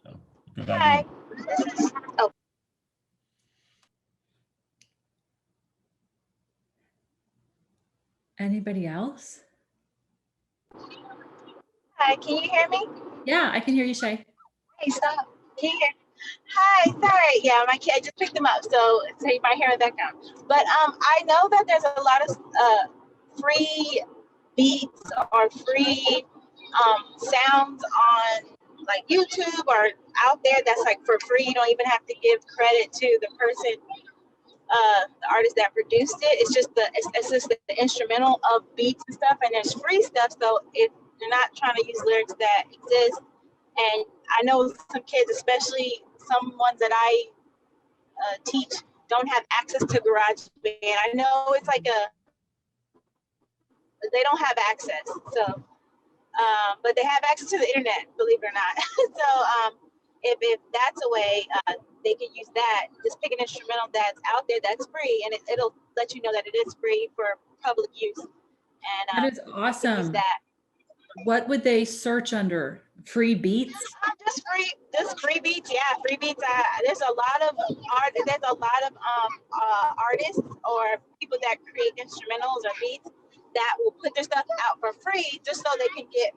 So, good Hi. idea. Anybody else? Hi, can you hear me? Yeah, I can hear you, Shay. Hey, stop. Can you hear? Hi, sorry. Yeah, my kid, I just picked them up, so you might hear in the background. But I know that there's a lot of free beats or free sounds on like YouTube or out there that's like for free. You don't even have to give credit to the person, the artist that produced it. It's just the instrumental of beats and stuff, and there's free stuff. So if you're not trying to use lyrics that exist, and I know some kids, especially some ones that I teach, don't have access to GarageBand. I know it's like they don't have access. So, but they have access to the internet, believe it or not. So if that's a way, they can use that. Just pick an instrumental that's out there that's free, and it'll let you know that it is free for public use. And that is awesome. use that. What would they search under? Free beats? Just free beats. Yeah, free beats. There's a lot of artists or people that create instrumentals or beats that will put their stuff out for free just so they can get.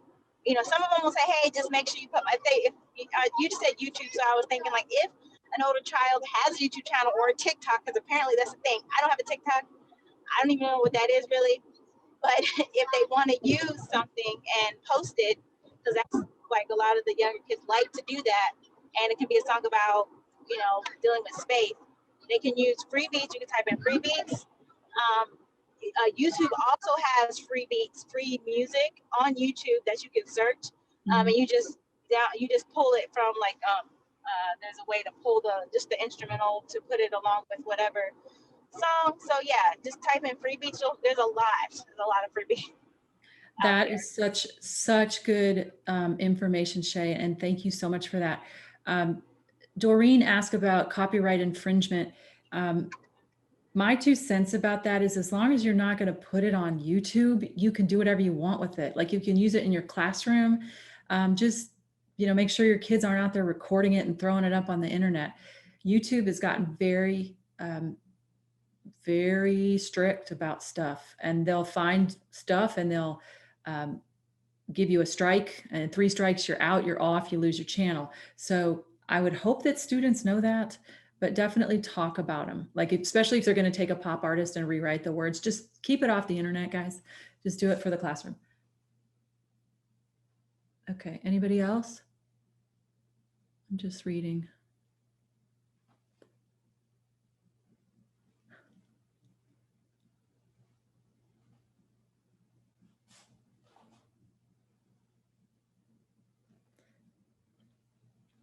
Some of them will say, "Hey, just make sure you put." If you just said YouTube, so I was thinking like if an older child has a YouTube channel or a TikTok, because apparently that's the thing. I don't have a TikTok. I don't even know what that is really. But if they want to use something and post it, because that's like a lot of the younger kids like to do that, and it can be a song about, dealing with space. They can use free beats. You can type in free beats. YouTube also has free beats, free music on YouTube that you can search, and you just pull it from like there's a way to pull the instrumental to put it along with whatever song. So yeah, just type in free beats. There's a lot of free beats. That is such good information, Shay, and thank you so much for that. Doreen asked about copyright infringement. My 2 cents about that is, as long as you're not going to put it on YouTube, you can do whatever you want with it. Like you can use it in your classroom. Just make sure your kids aren't out there recording it and throwing it up on the internet. YouTube has gotten very strict about stuff, and they'll find stuff and they'll give you a strike, and 3 strikes, you're out, you're off, you lose your channel. So I would hope that students know that, but definitely talk about them. Like, especially if they're going to take a pop artist and rewrite the words, just keep it off the internet, guys. Just do it for the classroom. Okay, anybody else? I'm just reading.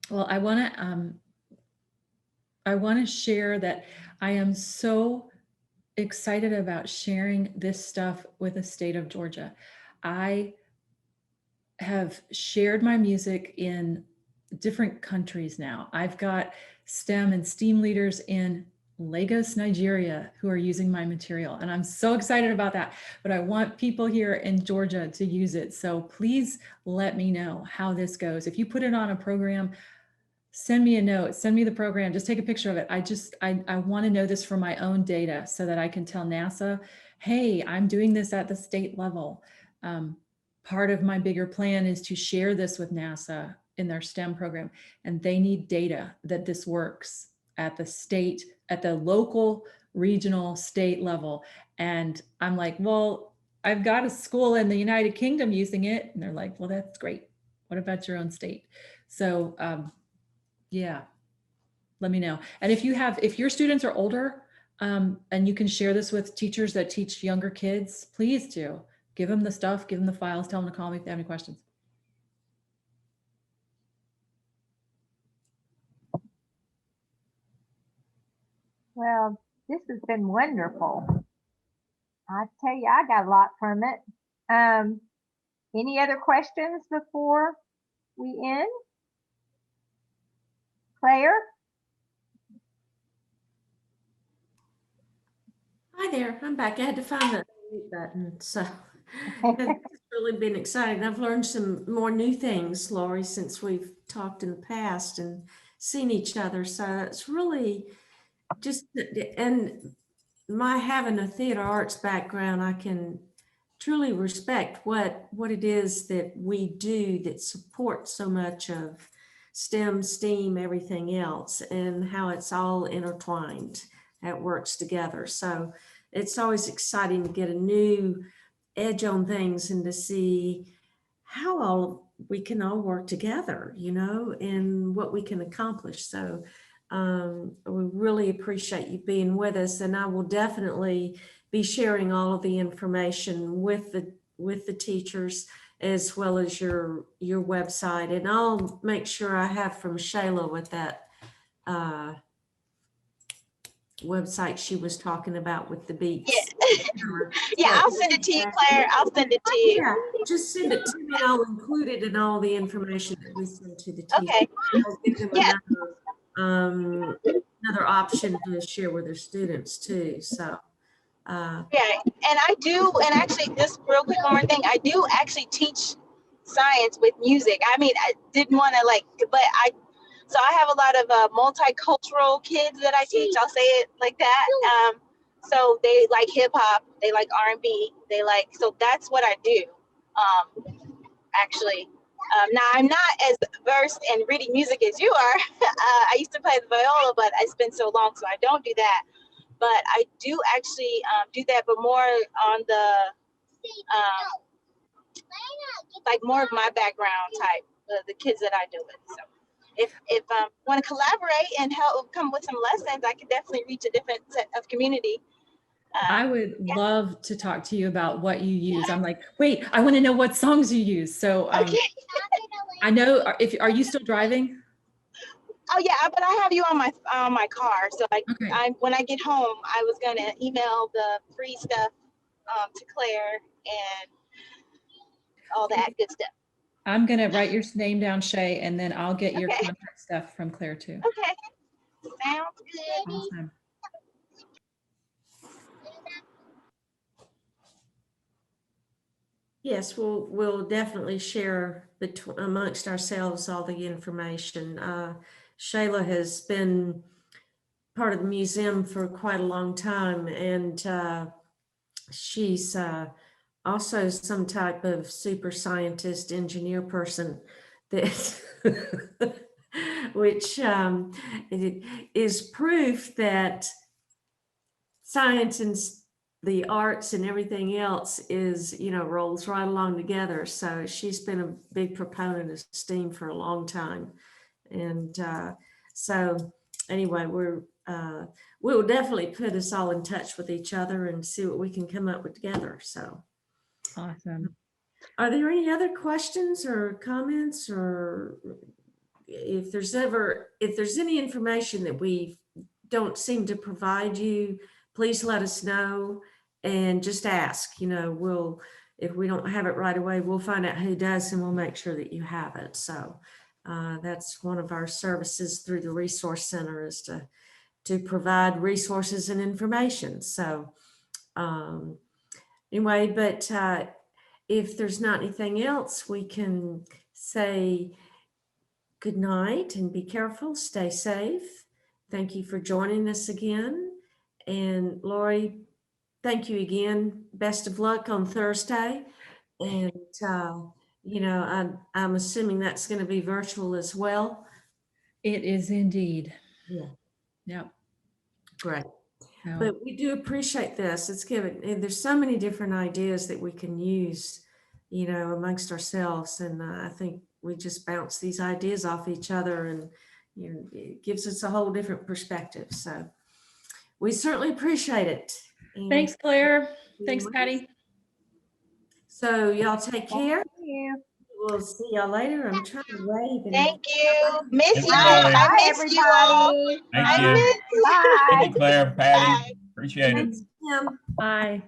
Well, I want to share that I am so excited about sharing this stuff with the state of Georgia. I have shared my music in different countries now. I've got STEM and STEAM leaders in Lagos, Nigeria, who are using my material, and I'm so excited about that. But I want people here in Georgia to use it. So please let me know how this goes. If you put it on a program, send me a note, send me the program, just take a picture of it. I want to know this for my own data so that I can tell NASA, hey, I'm doing this at the state level. Part of my bigger plan is to share this with NASA in their STEM program, and they need data that this works at the state, at the local, regional, state level. And I'm like, well, I've got a school in the United Kingdom using it. And they're like, well, that's great. What about your own state? So yeah, let me know. And if your students are older, and you can share this with teachers that teach younger kids, please do. Give them the stuff, give them the files, tell them to call me if they have any questions. Well, this has been wonderful. I tell you, I got a lot from it. Any other questions before we end? Claire? Hi there, I'm back. I had to find the mute button, so it's really been exciting. I've learned some more new things, Lori, since we've talked in the past and seen each other. So it's really just, and my having a theater arts background, I can truly respect what it is that we do that supports so much of STEM, STEAM, everything else, and how it's all intertwined. It works together. So it's always exciting to get a new edge on things and to see how we can all work together, and what we can accomplish. So we really appreciate you being with us, and I will definitely be sharing all of the information with the teachers as well as your website, and I'll make sure I have from Shayla with that website she was talking about with the beats. Yeah, I'll send it to you, Claire. I'll send it to you. Yeah, just send it to me. I'll include it in all the information that we send to the teachers. Okay. I'll give them Yeah. another option to share with their students too. So Yeah, and I do, and actually, just real quick, one more thing. I do actually teach science with music. I mean, I didn't want to so I have a lot of multicultural kids that I teach. I'll say it like that. So they like hip hop, they like R&B, so that's what I do. Actually, now I'm not as versed in reading music as you are. I used to play the viola, but it's been so long, so I don't do that. But I do actually do that, but more on the more of my background type, the kids that I deal with. So if want to collaborate and help come with some lessons, I could definitely reach a different set of community. I would love to talk to you about what you use. I'm like, wait, I want to know what songs you use. So Okay. I know, are you still driving? Oh yeah, but I have you on my car. So Okay. when I get home, I was gonna email the free stuff to Claire and all that good stuff. I'm going to write your name down, Shay, and then I'll get your Okay. contact stuff from Claire too. Okay, sounds good. Awesome. yes, we'll definitely share amongst ourselves all the information. Shayla has been part of the museum for quite a long time, and she's also some type of super scientist engineer person that which is proof that science and the arts and everything else is, rolls right along together. So she's been a big proponent of STEAM for a long time. And so anyway, we'll definitely put us all in touch with each other and see what we can come up with together. So Awesome. are there any other questions or comments, or if there's any information that we don't seem to provide you, please let us know and just ask. If we don't have it right away, we'll find out who does and we'll make sure that you have it. So that's one of our services through the Resource Center, is to provide resources and information. So anyway, but if there's not anything else, we can say good night and be careful, stay safe. Thank you for joining us again. And Lori, thank you again. Best of luck on Thursday. And, I'm assuming that's going to be virtual as well. It is indeed. Yeah. Yep. Great. So, But we do appreciate this. It's given, and there's so many different ideas that we can use, amongst ourselves. And I think we just bounce these ideas off each other, and it gives us a whole different perspective. So we certainly appreciate it. And thanks, Claire. Thanks, Patty. So y'all take care. Thank you. We'll see y'all later. I'm trying to wave. And Thank you. Miss Thank you. you. I Bye, miss you all. everybody. Thank I you. miss you. Bye. Thank you, Claire, Patty. Bye. Appreciate it. Thanks, Tim. Bye.